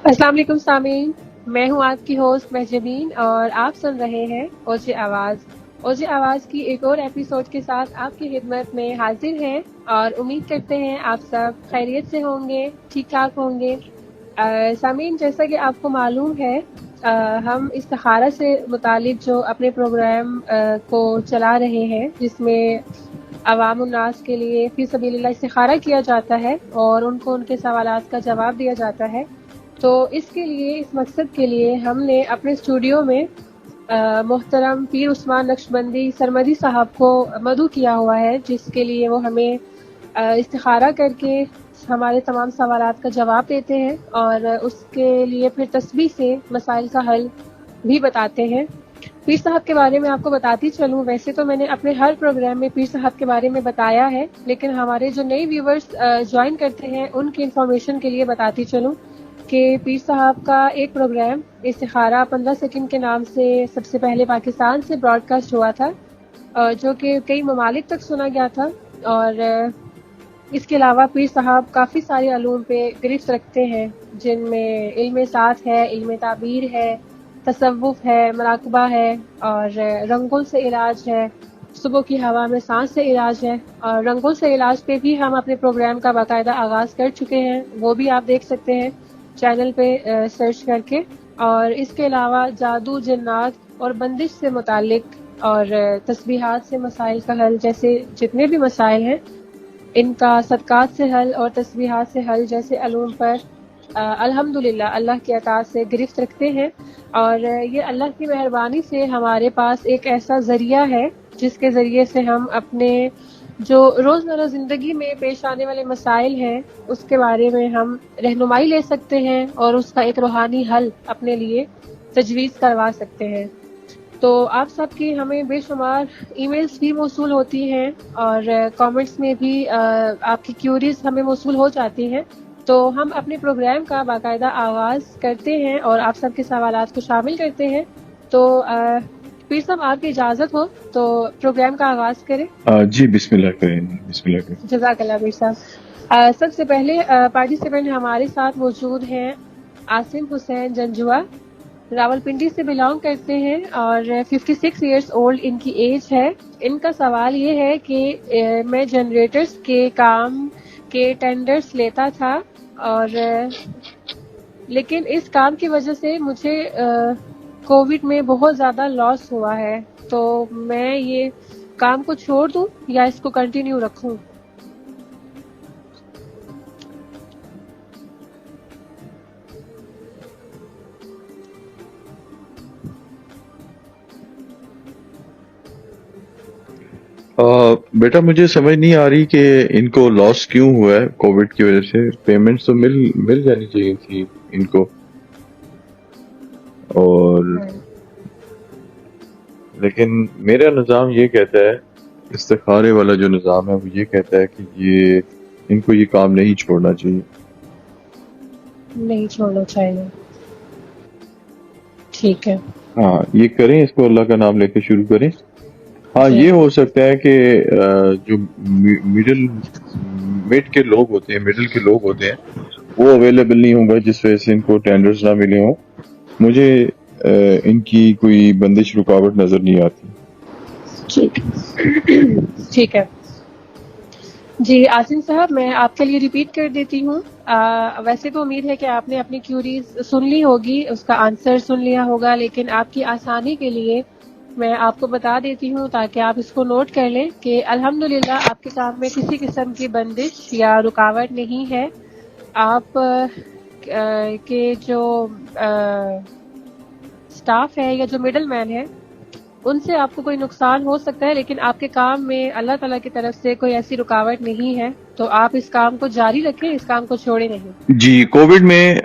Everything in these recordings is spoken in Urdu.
السلام علیکم سامعین، میں ہوں آپ کی ہوسٹ مہجبین اور آپ سن رہے ہیں اوجے آواز۔ اوجے آواز کی ایک اور ایپیسوڈ کے ساتھ آپ کی خدمت میں حاضر ہیں اور امید کرتے ہیں آپ سب خیریت سے ہوں گے، ٹھیک ٹھاک ہوں گے۔ سامعین، جیسا کہ آپ کو معلوم ہے، ہم استخارہ سے متعلق جو اپنے پروگرام کو چلا رہے ہیں، جس میں عوام الناس کے لیے فی سبیل اللہ استخارہ کیا جاتا ہے اور ان کو ان کے سوالات کا جواب دیا جاتا ہے، تو اس کے لیے، اس مقصد کے لیے ہم نے اپنے اسٹوڈیو میں محترم پیر عثمان نقشبندی سرمدی صاحب کو مدعو کیا ہوا ہے، جس کے لیے وہ ہمیں استخارہ کر کے ہمارے تمام سوالات کا جواب دیتے ہیں اور اس کے لیے پھر تسبیح سے مسائل کا حل بھی بتاتے ہیں۔ پیر صاحب کے بارے میں آپ کو بتاتی چلوں، ویسے تو میں نے اپنے ہر پروگرام میں پیر صاحب کے بارے میں بتایا ہے، لیکن ہمارے جو نئے ویورز جوائن کرتے ہیں ان کی انفارمیشن کے لیے بتاتی چلوں کہ پیر صاحب کا ایک پروگرام استخارہ 15 سیکنڈ کے نام سے سب سے پہلے پاکستان سے براڈ کاسٹ ہوا تھا، جو کہ کئی ممالک تک سنا گیا تھا، اور اس کے علاوہ پیر صاحب کافی سارے علوم پہ گرفت رکھتے ہیں، جن میں علم سات ہے، علم تعبیر ہے، تصوف ہے، مراقبہ ہے، اور رنگوں سے علاج ہے، صبح کی ہوا میں سانس سے علاج ہے، اور رنگوں سے علاج پہ بھی ہم اپنے پروگرام کا باقاعدہ آغاز کر چکے ہیں، وہ بھی آپ دیکھ سکتے ہیں چینل پہ سرچ کر کے۔ اور اس کے علاوہ جادو، جنات اور بندش سے متعلق اور تسبیحات سے مسائل کا حل جیسے جتنے بھی مسائل ہیں، ان کا صدقات سے حل اور تسبیحات سے حل جیسے علوم پر الحمدللہ اللہ کی عطا سے گرفت رکھتے ہیں، اور یہ اللہ کی مہربانی سے ہمارے پاس ایک ایسا ذریعہ ہے جس کے ذریعے سے ہم اپنے جو روزمرہ زندگی میں پیش آنے والے مسائل ہیں اس کے بارے میں ہم رہنمائی لے سکتے ہیں اور اس کا ایک روحانی حل اپنے لیے تجویز کروا سکتے ہیں۔ تو آپ سب کی ہمیں بے شمار ای میلز بھی موصول ہوتی ہیں اور کامنٹس میں بھی آپ کی کیوریز ہمیں موصول ہو جاتی ہیں، تو ہم اپنے پروگرام کا باقاعدہ آغاز کرتے ہیں اور آپ سب کے سوالات کو شامل کرتے ہیں۔ تو پیر صاحب، آپ کی اجازت ہو تو پروگرام کا آغاز کریں۔ جی بسم اللہ کریں، بسم اللہ کریں۔ جزاک اللہ پیر صاحب۔ سب سے پہلے پارٹیسپینٹ ہمارے ساتھ موجود ہیں عاصم حسین جنجوا، راول پنڈی سے بلانگ کرتے ہیں اور 56 ایئرس اولڈ ان کی ایج ہے۔ ان کا سوال یہ ہے کہ میں جنریٹرز کے کام کے ٹینڈرز لیتا تھا، اور لیکن اس کام کی وجہ سے مجھے کووڈ میں بہت زیادہ لاس ہوا ہے، تو میں یہ کام کو چھوڑ دوں یا اس کو کنٹینیو رکھوں؟ بیٹا مجھے سمجھ نہیں آ رہی کہ ان کو لاس کیوں ہوا ہے کووڈ کی وجہ سے۔ پیمنٹس تو مل جانی چاہیے تھی ان کو، اور لیکن میرا نظام یہ کہتا ہے، استخارے والا جو نظام ہے وہ یہ کہتا ہے کہ ان کو یہ کام نہیں چھوڑنا چاہیے۔ نہیں چھوڑنا چاہیے، ٹھیک ہے۔ ہاں یہ کریں، اس کو اللہ کا نام لے کے شروع کریں۔ ہاں جی یہ ہو سکتا ہے کہ جو مڈ کے لوگ ہوتے ہیں، مڈل کے لوگ ہوتے ہیں، وہ اویلیبل نہیں ہوں گا، جس وجہ سے ان کو ٹینڈرز نہ ملے ہوں۔ مجھے ان کی کوئی بندش رکاوٹ نظر نہیں آتی۔ ٹھیک ہے جی عاصم صاحب، میں آپ کے لیے ریپیٹ کر دیتی ہوں۔ ویسے تو امید ہے کہ آپ نے اپنی کیوریز سن لی ہوگی، اس کا آنسر سن لیا ہوگا، لیکن آپ کی آسانی کے لیے میں آپ کو بتا دیتی ہوں تاکہ آپ اس کو نوٹ کر لیں کہ الحمدللہ آپ کے کام میں کسی قسم کی بندش یا رکاوٹ نہیں ہے۔ آپ کے جو سٹاف ہے یا جو مڈل مین ہے ان سے آپ کو کوئی نقصان ہو سکتا ہے، لیکن آپ کے کام میں اللہ تعالیٰ کی طرف سے کوئی ایسی رکاوٹ نہیں ہے، تو آپ اس کام کو جاری رکھیں، اس کام کو چھوڑیں نہیں۔ جی کووڈ میں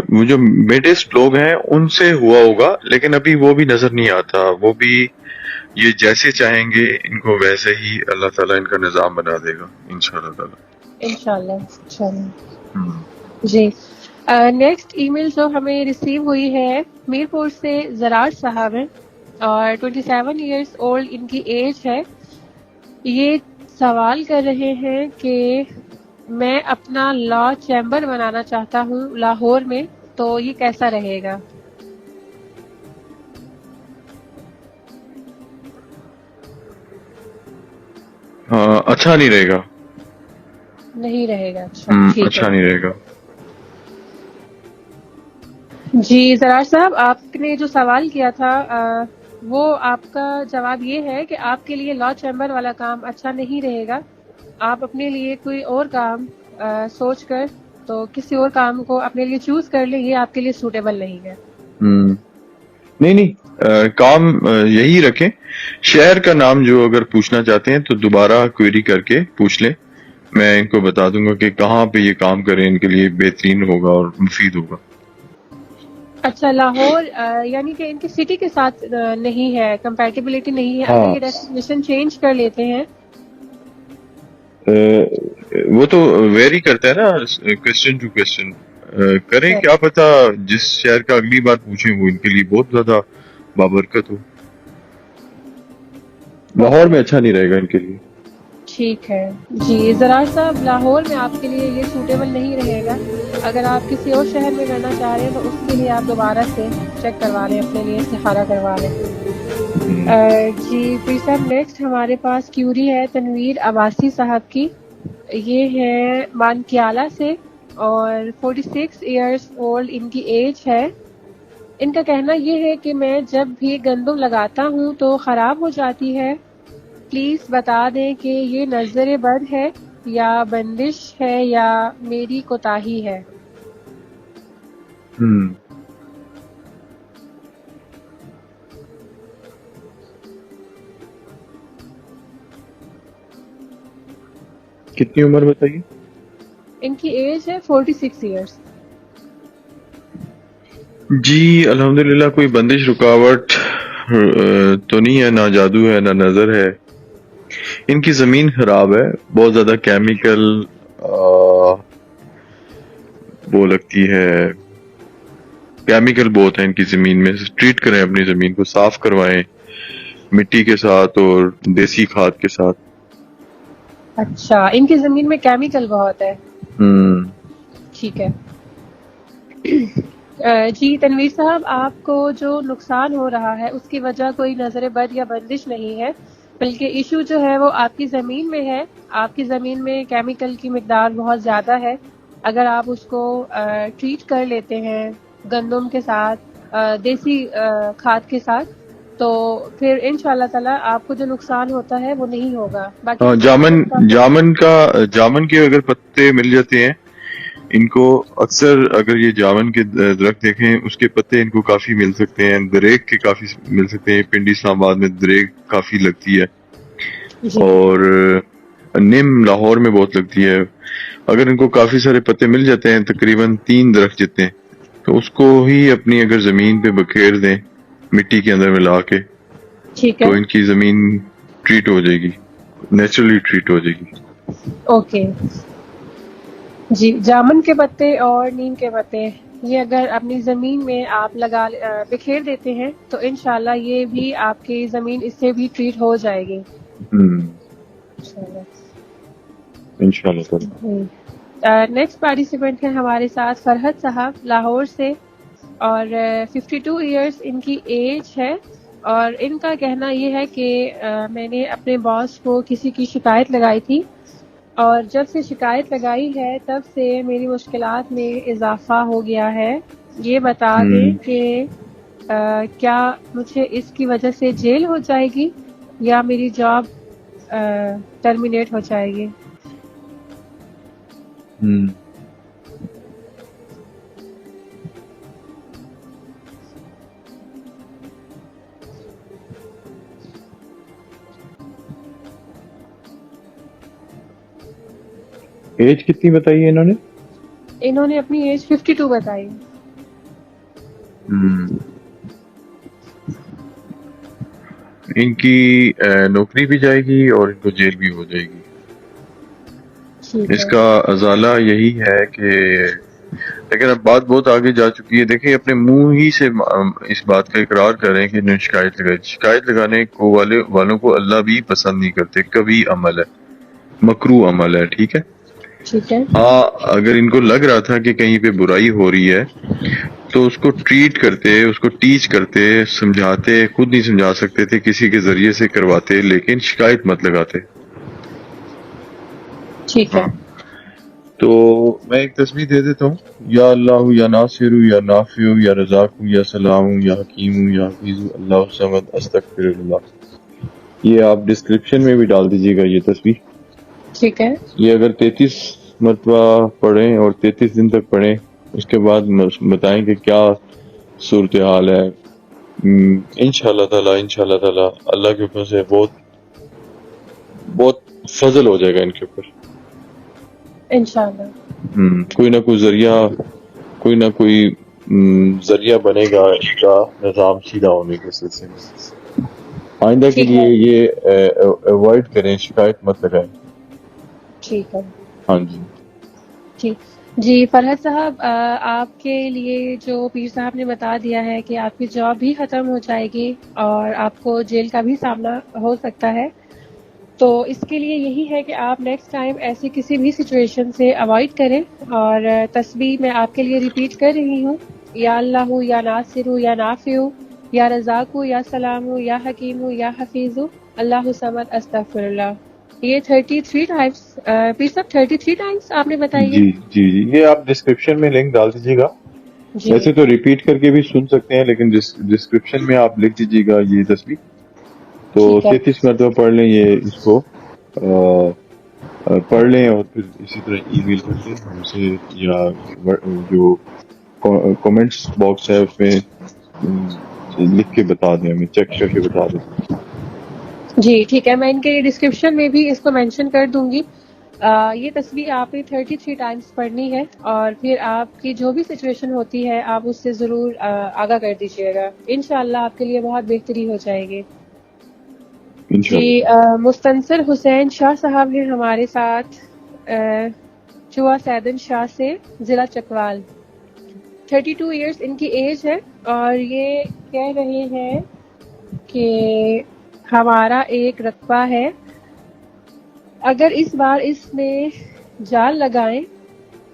وہ جو میڈسٹ لوگ ہیں ان سے ہوا ہوگا، لیکن ابھی وہ بھی نظر نہیں آتا۔ وہ بھی یہ جیسے چاہیں گے ان کو ویسے ہی اللہ تعالیٰ ان کا نظام بنا دے گا انشاءاللہ تعالیٰ۔ انشاءاللہ۔ جی نیکسٹ ای میل جو ہمیں ریسیو ہوئی ہے میرپور سے زرار صاحب ہیں اور 27 ایئرس اولڈ ان کی ایج ہے۔ یہ سوال کر رہے ہیں کہ میں اپنا لا چیمبر بنانا چاہتا ہوں لاہور میں، تو یہ کیسا رہے گا؟ ہاں اچھا نہیں رہے گا. نہیں رہے گا. اچھا ٹھیک اچھا ہے. نہیں رہے گا. جی زراج صاحب، آپ نے جو سوال کیا تھا وہ آپ کا جواب یہ ہے کہ آپ کے لیے لا چیمبر والا کام اچھا نہیں رہے گا. آپ اپنے لیے کوئی اور کام سوچ کر تو کسی اور کام کو اپنے لیے چوز کر لیں، یہ آپ کے لیے سوٹیبل نہیں ہے. نہیں کام یہی رکھیں. شہر کا نام جو اگر پوچھنا چاہتے ہیں تو دوبارہ کوئری کر کے پوچھ لیں. میں ان کو بتا دوں گا کہ کہاں پہ یہ کام کریں ان کے لیے بہترین ہوگا اور مفید ہوگا. اچھا، لاہور یعنی کہ ان کی سٹی کے ساتھ نہیں ہے، کمپیٹیبلٹی نہیں ہے. اگر یہ ڈیسٹینیشن چینج کر لیتے ہیں وہ تو ویری کرتا ہے نا کوشچن ٹو کوشچن. کریں کیا پتا جس شہر کا اگلی بار پوچھیں وہ ان کے لیے بہت زیادہ بابرکت ہو. لاہور میں اچھا نہیں رہے گا ان کے لیے. ٹھیک ہے. جی زراج صاحب، لاہور میں آپ کے لیے یہ سوٹیبل نہیں رہے گا. اگر آپ کسی اور شہر میں کرنا چاہ رہے ہیں تو اس کے لیے آپ دوبارہ سے چیک کروا لیں، اپنے لیے استخارہ کروا لیں. جی پھر صاحب نیکسٹ ہمارے پاس کیوری ہے تنویر عباسی صاحب کی. یہ ہے مانکیالہ سے اور 46 ایئرس اولڈ ان کی ایج ہے. ان کا کہنا یہ ہے کہ میں جب بھی گندم لگاتا ہوں تو خراب ہو جاتی ہے. پلیز بتا دیں کہ یہ نظر بد ہے یا بندش ہے یا میری کوتاہی ہے. کتنی عمر بتائیے؟ ان کی ایج ہے 46 ایئرس. جی الحمدللہ کوئی بندش رکاوٹ تو نہیں ہے، نہ جادو ہے نہ نظر ہے. ان کی زمین خراب ہے، بہت زیادہ کیمیکل وہ لگتی ہے، کیمیکل بہت ہے ان کی زمین میں. ٹریٹ کریں اپنی زمین کو، صاف کروائیں مٹی کے ساتھ اور دیسی کھاد کے ساتھ. اچھا، ان کی زمین میں کیمیکل بہت ہے. ٹھیک ہے. جی تنویر صاحب، آپ کو جو نقصان ہو رہا ہے اس کی وجہ کوئی نظر بد یا بندش نہیں ہے، بلکہ ایشو جو ہے وہ آپ کی زمین میں ہے. آپ کی زمین میں کیمیکل کی مقدار بہت زیادہ ہے. اگر آپ اس کو ٹریٹ کر لیتے ہیں گندم کے ساتھ، دیسی کھاد کے ساتھ، تو پھر انشاءاللہ تعالی آپ کو جو نقصان ہوتا ہے وہ نہیں ہوگا. باقی جامن کے اگر پتے مل جاتے ہیں ان کو، اکثر اگر یہ جامن کے درخت دیکھیں اس کے پتے ان کو کافی مل سکتے ہیں، دریک کے کافی مل سکتے ہیں. پنڈی اسلام آباد میں دریک کافی لگتی ہے اور نیم لاہور میں بہت لگتی ہے. اگر ان کو کافی سارے پتے مل جاتے ہیں، تقریباً 3 درخت جتنے، تو اس کو ہی اپنی اگر زمین پہ بکھیر دیں مٹی کے اندر ملا کے، تو ان کی زمین ٹریٹ ہو جائے گی، نیچرلی ٹریٹ ہو جائے گی. اوکے. جی جامن کے پتے اور نیم کے پتے یہ اگر اپنی زمین میں آپ بکھیر دیتے ہیں تو انشاءاللہ یہ بھی آپ کی زمین اس سے بھی ٹریٹ ہو جائے گی انشاءاللہ. نیکسٹ پارٹیسپینٹ ہیں ہمارے ساتھ فرحت صاحب لاہور سے اور 52 ایئرس ان کی ایج ہے. اور ان کا کہنا یہ ہے کہ میں نے اپنے باس کو کسی کی شکایت لگائی تھی اور جب سے شکایت لگائی ہے تب سے میری مشکلات میں اضافہ ہو گیا ہے. یہ بتا دیں کہ کیا مجھے اس کی وجہ سے جیل ہو جائے گی یا میری جاب ٹرمینیٹ ہو جائے گی. ایج کتنی بتائی ہے انہوں نے اپنی ایج 52 بتائی. ان کی نوکری بھی جائے گی اور ان کو جیل بھی ہو جائے گی. اس کا ازالہ یہی ہے کہ، لیکن اب بات بہت آگے جا چکی ہے. دیکھیں اپنے منہ ہی سے اس بات کا اقرار کریں کہ انہوں نے شکایت لگائی. شکایت لگانے کو والوں کو اللہ بھی پسند نہیں کرتے. کبھی عمل ہے، مکروہ عمل ہے، ٹھیک ہے. ٹھیک ہے. ہاں اگر ان کو لگ رہا تھا کہ کہیں پہ برائی ہو رہی ہے تو اس کو ٹریٹ کرتے، اس کو ٹیچ کرتے، سمجھاتے. خود نہیں سمجھا سکتے تھے، کسی کے ذریعے سے کرواتے، لیکن شکایت مت لگاتے. ٹھیک ہے. ہاں تو میں ایک تصویر دے دیتا ہوں. یا اللہ یا ناصر یا نافع یا رزاق یا سلام یا حکیم یا حفیظ اللہ الصمد استغفر اللہ. یہ آپ ڈسکرپشن میں بھی ڈال دیجیے گا یہ تصویر. ٹھیک ہے. یہ اگر 33 مرتبہ پڑھیں اور 33 دن تک پڑھیں، اس کے بعد بتائیں کہ کیا صورتحال ہے. انشاءاللہ تعالی اللہ کے اوپر سے بہت فضل ہو جائے گا ان کے اوپر. انشاءاللہ. کوئی نہ کوئی ذریعہ بنے گا ان کا نظام سیدھا ہونے کے سلسلے میں. آئندہ کے ٹھیک لیے ہے. یہ اوائڈ کریں، شکایت مت لگائیں. ٹھیک ہے. ہاں جی. ٹھیک. جی فرحت صاحب، آپ کے لیے جو پیر صاحب نے بتا دیا ہے کہ آپ کی جاب بھی ختم ہو جائے گی اور آپ کو جیل کا بھی سامنا ہو سکتا ہے، تو اس کے لیے یہی ہے کہ آپ نیکسٹ ٹائم ایسی کسی بھی سچویشن سے اوائڈ کریں. اور تسبیح میں آپ کے لیے ریپیٹ کر رہی ہوں: یا اللہ یا ناصر یا نافع یا رزاق یا سلام یا حکیم یا حفیظ اللہ صمد استغفر اللہ. یہ 33 ٹائمس پیر صاحب 33 ٹائمس آپ نے بتائی ہے. جی یہ آپ ڈسکرپشن میں لنک ڈال دیجیے گا. جی ویسے تو ریپیٹ کر کے بھی سن سکتے ہیں، لیکن ڈسکرپشن میں آپ لکھ دیجیے گا یہ تصویر. تو ٹھیک ہے. 33 مرتبہ پڑھ لیں یہ، اس کو پڑھ لیں اور پھر اسی طرح ای میل کر کے ہم سے، یا جو کومنٹس باکس ہے اس میں لکھ کے بتا دیں، ہمیں چیک کر کے بتا دیں. جی ٹھیک ہے، میں ان کے ڈسکرپشن میں بھی اس کو مینشن کر دوں گی. یہ تصویر آپ نے 33 ٹائمس پڑھنی ہے اور پھر آپ کی جو بھی سچویشن ہوتی ہے آپ اس سے ضرور آگاہ کر دیجیے گا. انشاءاللہ آپ کے لیے بہت بہتری ہو جائے گی. جی مستنصر حسین شاہ صاحب ہیں ہمارے ساتھ، چوا سیدن شاہ سے، ضلع چکوال. 32 ایئرس ان کی ایج ہے اور یہ کہہ رہے ہیں کہ ہمارا ایک رقبہ ہے، اگر اس بار اس میں جال لگائیں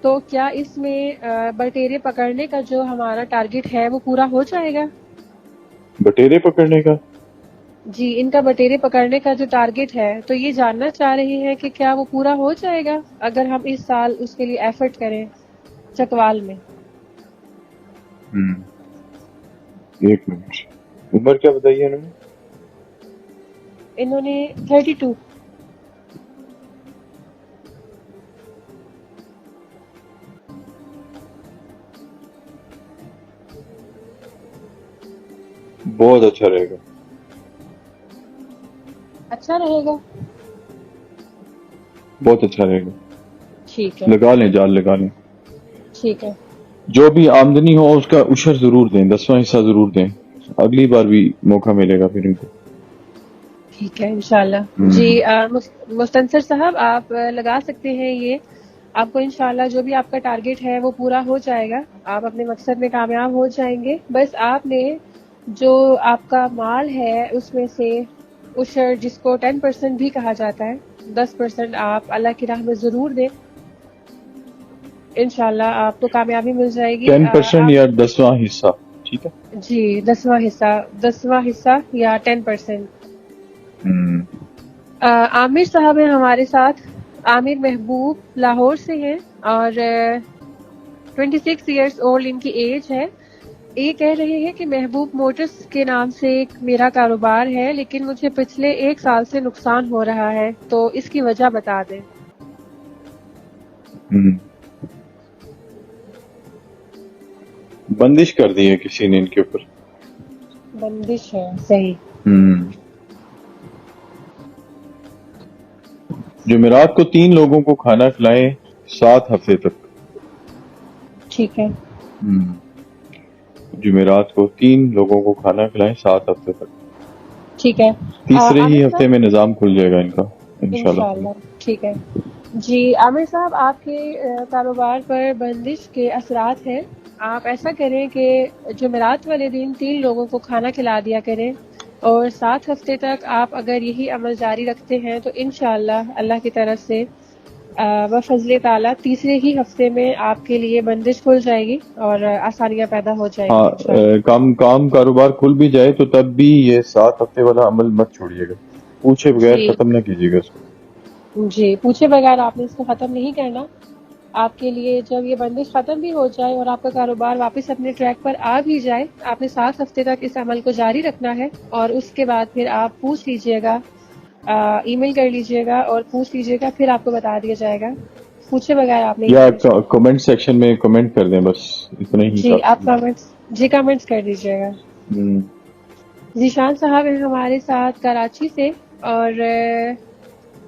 تو کیا اس میں بٹیرے پکڑنے کا جو ہمارا ٹارگٹ ہے وہ پورا ہو جائے گا؟ بٹیرے پکڑنے کا؟ جی ان کا بٹیرے پکڑنے کا جو ٹارگٹ ہے، تو یہ جاننا چاہ رہے ہیں کہ کیا وہ پورا ہو جائے گا اگر ہم اس سال اس کے لیے ایفرٹ کریں چکوال میں. ایک منٹ، عمر کیا بتائی ہے انہوں نے 32. بہت اچھا رہے گا. اچھا رہے گا. بہت اچھا رہے گا. ٹھیک ہے. لگا لیں، جال لگا لیں. ٹھیک ہے. جو بھی آمدنی ہو اس کا عشر ضرور دیں، 10واں حصہ ضرور دیں. اگلی بار بھی موقع ملے گا پھر ان کو. ٹھیک ہے انشاءاللہ. جی مستنصر صاحب آپ لگا سکتے ہیں، یہ آپ کو انشاءاللہ جو بھی آپ کا ٹارگٹ ہے وہ پورا ہو جائے گا، آپ اپنے مقصد میں کامیاب ہو جائیں گے. بس آپ نے جو آپ کا مال ہے اس میں سے عشر، جس کو 10% بھی کہا جاتا ہے، 10% آپ اللہ کی راہ میں ضرور دیں. انشاءاللہ آپ کو کامیابی مل جائے گی. 10% یا 10واں حصہ. ٹھیک ہے جی 10واں حصہ یا 10%. عامر صاحب ہیں ہمارے ساتھ، عامر محبوب لاہور سے ہیں اور 26 ایئرس اولڈ ان کی ایج ہے. یہ کہہ رہے ہیں کہ محبوب موٹرز کے نام سے ایک میرا کاروبار ہے، لیکن مجھے پچھلے 1 سال سے نقصان ہو رہا ہے، تو اس کی وجہ بتا دیں. بندش کر دی ہے کسی نے ان کے اوپر. بندش ہے، صحیح. جمعرات کو 3 لوگوں کو کھانا کھلائیں 7 ہفتے تک. ٹھیک ہے. جمعرات کو 3 لوگوں کو کھانا کھلائیں 7 ہفتے تک. ٹھیک ہے. تیسرے ہی ہفتے میں نظام کھل جائے گا ان کا انشاءاللہ. ٹھیک ہے. جی عامر صاحب آپ کے کاروبار پر بندش کے اثرات ہیں. آپ ایسا کریں کہ جمعرات والے دن 3 لوگوں کو کھانا کھلا دیا کریں اور 7 ہفتے تک آپ اگر یہی عمل جاری رکھتے ہیں تو انشاءاللہ اللہ کی طرف سے بفضل تعالیٰ تیسرے ہی ہفتے میں آپ کے لیے بندش کھل جائے گی اور آسانیاں پیدا ہو جائیں گی انشاءاللہ۔ کام کاروبار کھل بھی جائے تو تب بھی یہ 7 ہفتے والا عمل مت چھوڑیے گا، پوچھے بغیر جی ختم نہ کیجیے گا اس کو۔ جی، پوچھے بغیر آپ نے اس کو ختم نہیں کرنا۔ آپ کے لیے جب یہ بندش ختم بھی ہو جائے اور آپ کا کاروبار واپس اپنے ٹریک پر آ بھی جائے، آپ نے 7 ہفتے تک اس عمل کو جاری رکھنا ہے، اور اس کے بعد پھر آپ پوچھ لیجئے گا، ای میل کر لیجئے گا اور پوچھ لیجئے گا، پھر آپ کو بتا دیا جائے گا۔ پوچھے بغیر آپ نہیں یا کرنا چاہیے۔ کمنٹ سیکشن میں کمنٹ کر دیں، بس اتنا ہی جی آپ کافی۔ کامنٹس کر دیجئے گا۔ ذیشان صاحب ہیں ہمارے ساتھ کراچی سے، اور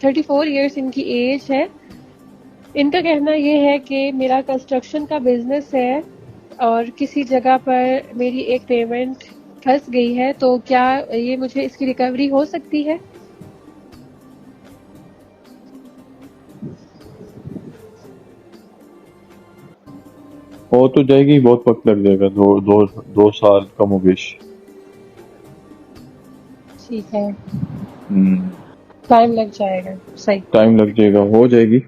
34 ایئرس ان کی ایج ہے۔ ان کا کہنا یہ ہے کہ میرا کنسٹرکشن کا بزنس ہے اور کسی جگہ پر میری ایک پیمنٹ پھنس گئی ہے، تو کیا یہ مجھے اس کی ریکوری ہو سکتی ہے؟ ہو تو جائے گی، بہت وقت لگ جائے گا، دو سال کم و بیش۔ ٹھیک ہے، ٹائم لگ جائے گا، صحیح۔ ٹائم لگ جائے گا، ہو جائے گی،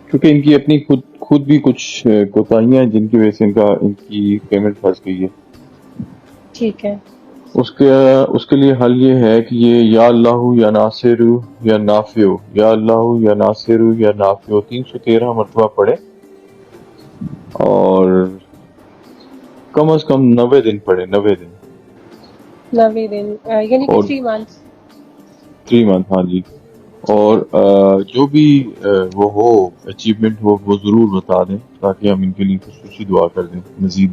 کیونکہ ان کی اپنی خود بھی کچھ کوتاہیاں ہیں جن کی وجہ سے ان کی پیمنٹ پھنس گئی ہے۔ ٹھیک ہے، اس کے لیے حل یہ ہے کہ یہ یا اللہ یا ناصر یا نافع، یا اللہ یا ناصر یا نافع 313 مرتبہ پڑھے، اور کم از کم 90 دن پڑھے، 90 دن 90 دن یعنی کہ اور 3 months۔ 3 منتھ، ہاں جی۔ ٹھیک اور ہے، جو بھی وہ ہو اچیومنٹ ہو وہ ضرور بتا دیں، تاکہ ہم ان کے لیے خصوصی دعا کر دیں، مزید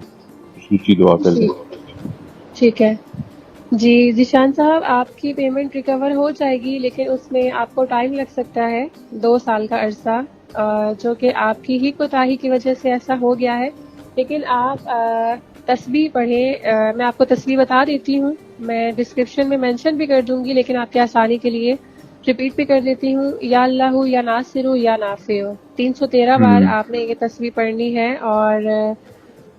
خصوصی دعا کر جی دیں۔ ٹھیک ہے۔ جی ذیشان صاحب، آپ کی پیمنٹ ریکور ہو جائے گی، لیکن اس میں آپ کو ٹائم لگ سکتا ہے، 2 سال کا عرصہ، جو کہ آپ کی ہی کوتاہی کی وجہ سے ایسا ہو گیا ہے۔ لیکن آپ تسبیح پڑھیں، میں آپ کو تسبیح بتا دیتی ہوں، میں ڈسکرپشن میں مینشن بھی کر دوں گی، لیکن آپ کی آسانی کے لیے ریپیٹ بھی کر دیتی ہوں۔ یا اللہ یا ناصر یا نافع 313 بار آپ نے یہ تسبیح پڑھنی ہے، اور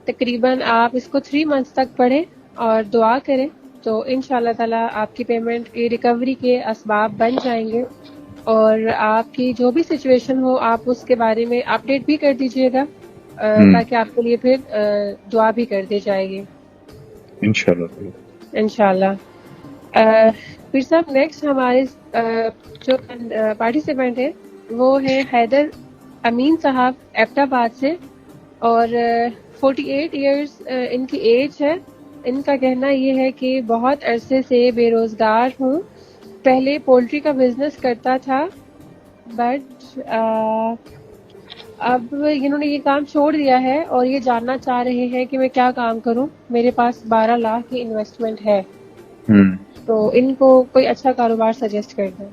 تقریباً آپ اس کو 3 months تک پڑھیں اور دعا کریں، تو انشاءاللہ تعالیٰ آپ کی پیمنٹ کی ریکوری کے اسباب بن جائیں گے، اور آپ کی جو بھی سچویشن ہو آپ اس کے بارے میں اپڈیٹ بھی کر دیجئے گا، تاکہ آپ کے لیے پھر دعا بھی کر دی جائے گی انشاءاللہ۔ انشاءاللہ۔ پھر صاحب نیکسٹ ہمارے جو پارٹیسپینٹ ہیں وہ ہیں حیدر امین صاحب ایبٹ آباد سے، اور 48 ایئرس ان کی ایج ہے۔ ان کا کہنا یہ ہے کہ بہت عرصے سے بے روزگار ہوں، پہلے پولٹری کا بزنس کرتا تھا، بٹ اب انہوں نے یہ کام چھوڑ دیا ہے اور یہ جاننا چاہ رہے ہیں کہ میں کیا کام کروں، میرے پاس 12 لاکھ کی انویسٹمنٹ ہے، تو ان کو کوئی اچھا کاروبار سجیسٹ کر دیں۔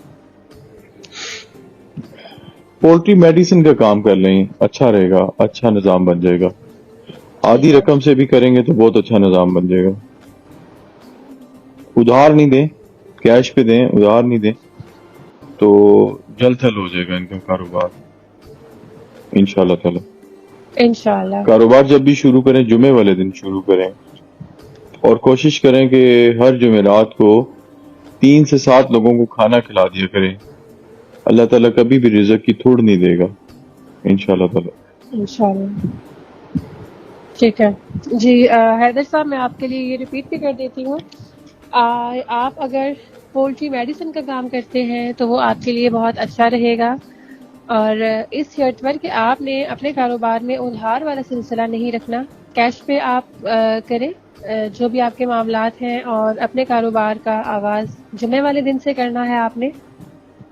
پولٹری میڈیسن کا کام کر لیں، اچھا رہے گا، اچھا نظام بن جائے گا۔ آدھی رقم سے بھی کریں گے تو بہت اچھا نظام بن جائے گا۔ ادھار نہیں دیں، کیش پہ دیں، ادھار نہیں دیں، تو جلد تھل ہو جائے گا ان کا کاروبار انشاءاللہ تعالی۔ انشاءاللہ۔ کاروبار جب بھی شروع کریں جمعے والے دن شروع کریں، اور کوشش کریں کہ ہر جمعرات کو 3 سے 7 لوگوں کو کھانا کھلا دیا کریں، اللہ تعالیٰ کبھی بھی رزق کی تھوڑ نہیں دے گا انشاءاللہ تعالی۔ انشاءاللہ، ٹھیک ہے جی۔ حیدر صاحب، میں آپ کے لیے یہ ریپیٹ بھی کر دیتی ہوں، آپ اگر پولٹری میڈیسن کا کام کرتے ہیں تو وہ آپ کے لیے بہت اچھا رہے گا، اور اس شرط پر کہ آپ نے اپنے کاروبار میں ادھار والا سلسلہ نہیں رکھنا، کیش پہ آپ کریں جو بھی آپ کے معاملات ہیں، اور اپنے کاروبار کا آغاز جمعے والے دن سے کرنا ہے آپ نے،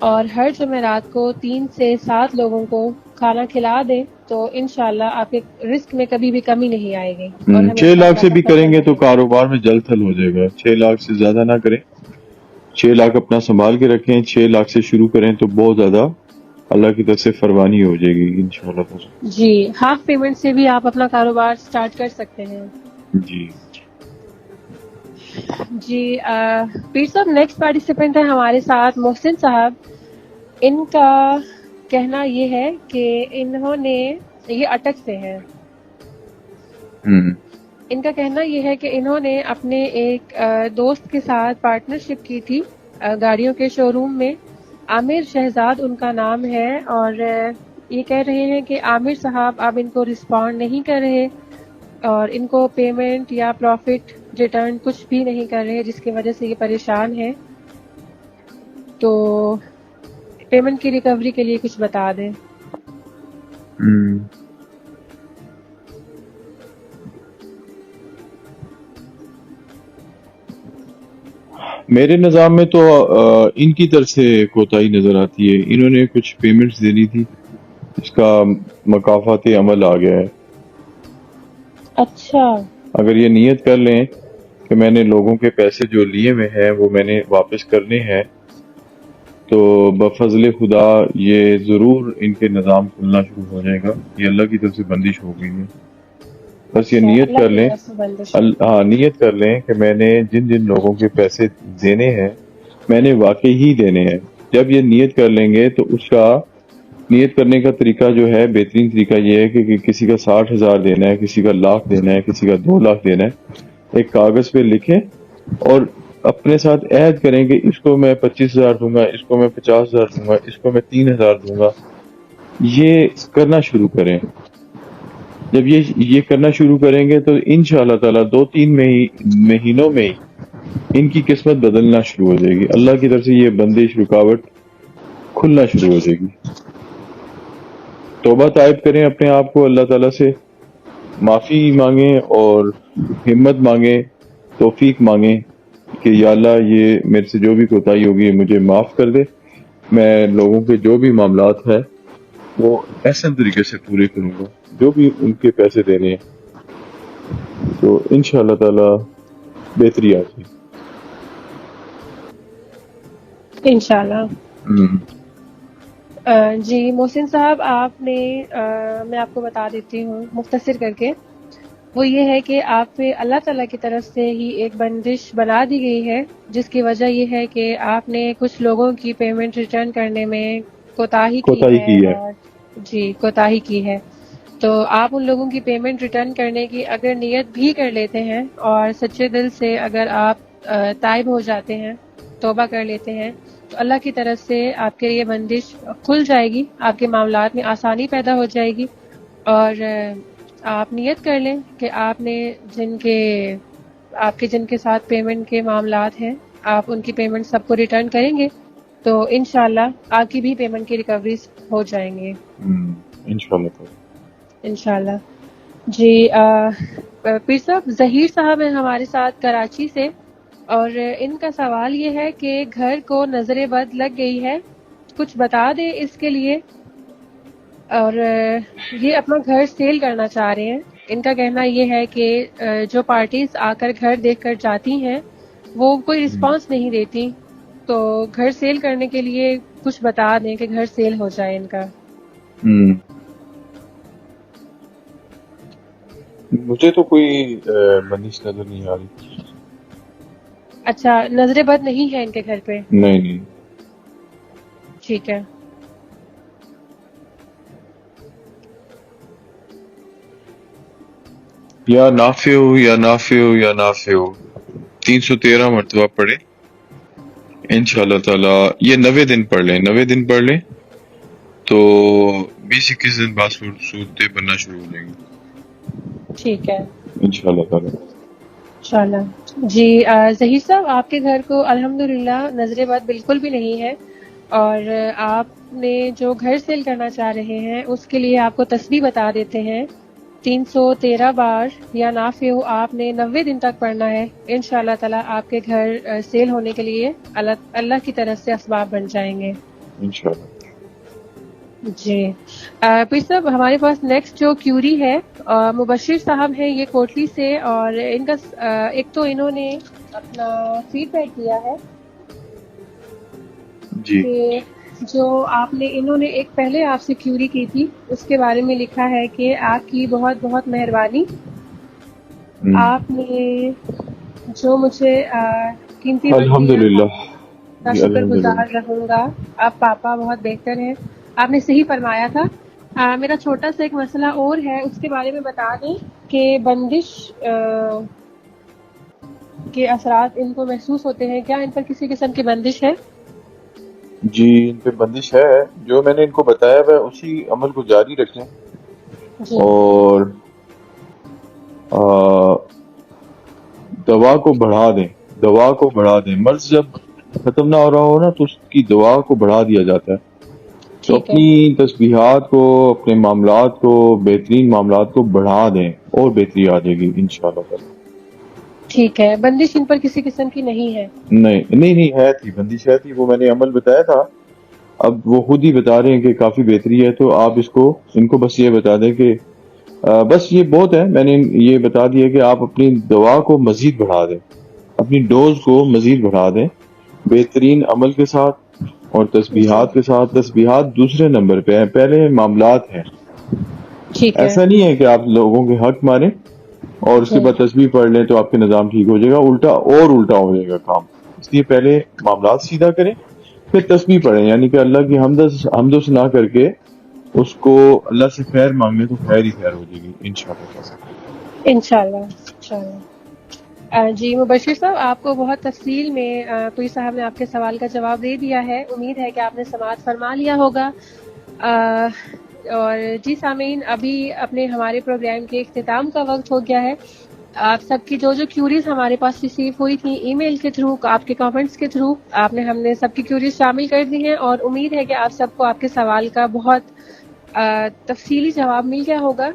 اور ہر جمعرات کو 3 سے 7 لوگوں کو کھانا کھلا دیں، تو انشاءاللہ آپ کے رزق میں کبھی بھی کمی نہیں آئے گی اور 6 ہمیشہ لاکھ اللہ سے کا بھی کریں فضل گے تو رہے گا۔ کاروبار میں جلد تھل ہو جائے گا۔ 6 لاکھ سے زیادہ نہ کریں، 6 لاکھ اپنا سنبھال کے رکھیں، 6 لاکھ سے شروع کریں تو بہت زیادہ اللہ کی طرف سے فروانی ہو جائے گی انشاءاللہ۔ جی، ہاف پیمنٹ سے بھی آپ اپنا کاروبار سٹارٹ کر سکتے ہیں۔ جی جی پیر صاحب، نیکسٹ پارٹیسپینٹ ہے ہمارے ساتھ محسن صاحب۔ ان کا کہنا یہ ہے کہ انہوں نے، یہ اٹک سے ہیں، ان کا کہنا یہ ہے کہ انہوں نے اپنے ایک دوست کے ساتھ پارٹنرشپ کی تھی گاڑیوں کے شو روم میں، عامر شہزاد ان کا نام ہے، اور یہ کہہ رہے ہیں کہ عامر صاحب اب ان کو رسپونڈ نہیں کر رہے اور ان کو پیمنٹ یا پروفٹ ریٹرن کچھ بھی نہیں کر رہے، جس کی وجہ سے یہ پریشان ہیں. تو پیمنٹ کی ریکوری کے لیے کچھ بتا دیں. میرے نظام میں تو ان کی طرف سے کوتاہی نظر آتی ہے. انہوں نے کچھ پیمنٹس دینی تھی، اس کا مکافات عمل آ گیا ہے. اچھا. اگر یہ نیت کر لیں کہ میں نے لوگوں کے پیسے جو لیے ہوئے ہیں وہ میں نے واپس کرنے ہیں، تو بفضل خدا یہ ضرور ان کے نظام کھلنا شروع ہو جائے گا. یہ اللہ کی طرف سے بندش ہو گئی ہے. بس یہ اچھا، نیت اللہ کر کی لیں، طرف سے بندش ہے. ہاں نیت کر لیں کہ میں نے جن جن لوگوں کے پیسے دینے ہیں میں نے واقعی ہی دینے ہیں. جب یہ نیت کر لیں گے تو اس کا نیت کرنے کا طریقہ جو ہے، بہترین طریقہ یہ ہے کہ کسی کا 60,000 دینا ہے، کسی کا 1,00,000 دینا ہے، کسی کا 2,00,000 دینا ہے. ایک کاغذ پہ لکھیں اور اپنے ساتھ عہد کریں کہ اس کو میں 25,000 دوں گا، اس کو میں 50,000 دوں گا، اس کو میں 3,000 دوں گا. یہ کرنا شروع کریں. جب یہ کرنا شروع کریں گے تو انشاءاللہ تعالیٰ 2-3 مہینوں میں ہی ان کی قسمت بدلنا شروع ہو جائے گی. اللہ کی طرف سے یہ بندش رکاوٹ کھلنا شروع ہو جائے گی. توبہ طائب کریں اپنے آپ کو، اللہ تعالیٰ سے معافی مانگیں اور ہمت مانگیں، توفیق مانگیں کہ یا اللہ یہ میرے سے جو بھی کوتاہی ہوگی مجھے معاف کر دے. میں لوگوں کے جو بھی معاملات ہیں وہ احسن طریقے سے پورے کروں گا، جو بھی ان کے پیسے دینے ہیں، تو انشاءاللہ تعالیٰ بہتری آ جائے. انشاءاللہ. جی محسن صاحب، آپ نے میں آپ کو بتا دیتی ہوں مختصر کر کے، وہ یہ ہے کہ آپ پہ اللہ تعالیٰ کی طرف سے ہی ایک بندش بنا دی گئی ہے، جس کی وجہ یہ ہے کہ آپ نے کچھ لوگوں کی پیمنٹ ریٹرن کرنے میں کوتاہی کی ہے. اور جی کوتاہی کی ہے. تو آپ ان لوگوں کی پیمنٹ ریٹرن کرنے کی اگر نیت بھی کر لیتے ہیں اور سچے دل سے اگر آپ تائب ہو جاتے ہیں، توبہ کر لیتے ہیں، تو اللہ کی طرف سے آپ کے یہ بندش کھل جائے گی، آپ کے معاملات میں آسانی پیدا ہو جائے گی. اور آپ نیت کر لیں کہ آپ نے جن کے ساتھ پیمنٹ کے معاملات ہیں، آپ ان کی پیمنٹ سب کو ریٹرن کریں گے تو انشاءاللہ آپ کی بھی پیمنٹ کی ریکوریز ہو جائیں گے انشاءاللہ. جی پیر صاحب، ظہیر صاحب ہیں ہمارے ساتھ کراچی سے، اور ان کا سوال یہ ہے کہ گھر کو نظر بد لگ گئی ہے، کچھ بتا دیں اس کے لیے. اور یہ اپنا گھر سیل کرنا چاہ رہے ہیں. ان کا کہنا یہ ہے کہ جو پارٹیز آ کر گھر دیکھ کر جاتی ہیں وہ کوئی رسپانس نہیں دیتی، تو گھر سیل کرنے کے لیے کچھ بتا دیں کہ گھر سیل ہو جائے ان کا. مجھے تو کوئی بندش نظر نہیں آ رہی. اچھا، نظر بد نہیں ہے ان کے گھر پہ؟ نہیں. ٹھیک ہے. یا نافع ہو یا نافع ہو یا نافع ہو 313 مرتبہ پڑھیں انشاءاللہ تعالی. یہ 90 دن پڑھ لیں تو 20-21 دن بعد صورتیں بننا شروع ہو جائیں گی. ٹھیک ہے انشاءاللہ تعالی. انشاءاللہ. جی ظہیر صاحب، آپ کے گھر کو الحمدللہ نظر بد بالکل بھی نہیں ہے، اور آپ نے جو گھر سیل کرنا چاہ رہے ہیں اس کے لیے آپ کو تسبیح بتا دیتے ہیں. 313 بار یا نافع ہو آپ نے 90 دن تک پڑھنا ہے. انشاءاللہ تعالیٰ آپ کے گھر سیل ہونے کے لیے اللہ کی طرف سے اسباب بن جائیں گے انشاءاللہ. جی پیر صاحب، ہمارے پاس نیکسٹ جو کیوری ہے مبشر صاحب ہیں یہ کوٹلی سے، اور ان کا ایک تو انہوں نے اپنا فیڈ بیک دیا ہے جی کہ جو انہوں نے ایک پہلے آپ سے کیوری کی تھی اس کے بارے میں لکھا ہے کہ آپ کی بہت بہت مہربانی. آپ نے جو مجھے قیمتی وقت دیا، الحمدللہ. کا شکر گزار رہوں گا. آپ پاپا بہت بہتر ہیں، آپ نے صحیح فرمایا تھا. میرا چھوٹا سا ایک مسئلہ اور ہے، اس کے بارے میں بتا دیں کہ بندش کے اثرات ان کو محسوس ہوتے ہیں کیا؟ ان پر کسی قسم کی بندش ہے؟ جی ان پہ بندش ہے، جو میں نے ان کو بتایا ہے اسی عمل کو جاری رکھیں، جی اور دوا کو بڑھا دیں، دوا کو بڑھا دیں۔ مرض جب ختم نہ ہو رہا ہو نا تو اس کی دوا کو بڑھا دیا جاتا ہے۔ تو ٹھیک ہے، اپنی تسبیحات کو، اپنے معاملات کو، بہترین معاملات کو بڑھا دیں اور بہتری آ جائے گی انشاءاللہ تعالی۔ ٹھیک ہے، بندش ان پر کسی قسم کی نہیں ہے؟ نہیں ہے تھی، بندش ہے تھی، وہ میں نے عمل بتایا تھا۔ اب وہ خود ہی بتا رہے ہیں کہ کافی بہتری ہے، تو آپ ان کو بس یہ بتا دیں کہ بس یہ بہت ہے، میں نے یہ بتا دیا کہ آپ اپنی دوا کو مزید بڑھا دیں، اپنی ڈوز کو مزید بڑھا دیں بہترین عمل کے ساتھ اور جی تسبیحات کے ساتھ۔ تسبیحات دوسرے نمبر پہ ہیں، پہلے معاملات ہیں۔ ٹھیک ہے، ایسا نہیں ہے کہ آپ لوگوں کے حق ماریں اور اس کے جی بعد تسبیح پڑھ لیں تو آپ کے نظام ٹھیک ہو جائے گا، الٹا ہو جائے گا کام۔ اس لیے پہلے معاملات سیدھا کریں، پھر تسبیح پڑھیں، یعنی کہ اللہ کی حمد و ثنا کر کے اس کو اللہ سے خیر مانگنے تو خیر ہی خیر ہو جائے گی انشاءاللہ۔ انشاءاللہ انشاءاللہ۔ جی مبشر صاحب، آپ کو بہت تفصیل میں کوئی صاحب نے آپ کے سوال کا جواب دے دیا ہے، امید ہے کہ آپ نے سماعت فرما لیا ہوگا۔ اور جی سامعین، ابھی اپنے ہمارے پروگرام کے اختتام کا وقت ہو گیا ہے۔ آپ سب کی جو کیوریز ہمارے پاس ریسیو ہوئی تھیں ای میل کے تھرو، آپ کے کامنٹس کے تھرو، ہم نے سب کی کیوریز شامل کر دی ہیں، اور امید ہے کہ آپ سب کو آپ کے سوال کا بہت تفصیلی جواب مل گیا ہوگا۔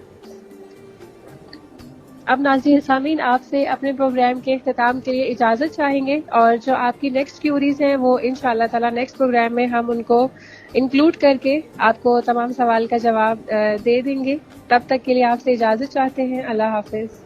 اب ناظرین سامعین، آپ سے اپنے پروگرام کے اختتام کے لیے اجازت چاہیں گے، اور جو آپ کی نیکسٹ کیوریز ہیں وہ انشاءاللہ تعالی نیکسٹ پروگرام میں ہم ان کو انکلوڈ کر کے آپ کو تمام سوال کا جواب دے دیں گے۔ تب تک کے لیے آپ سے اجازت چاہتے ہیں۔ اللہ حافظ۔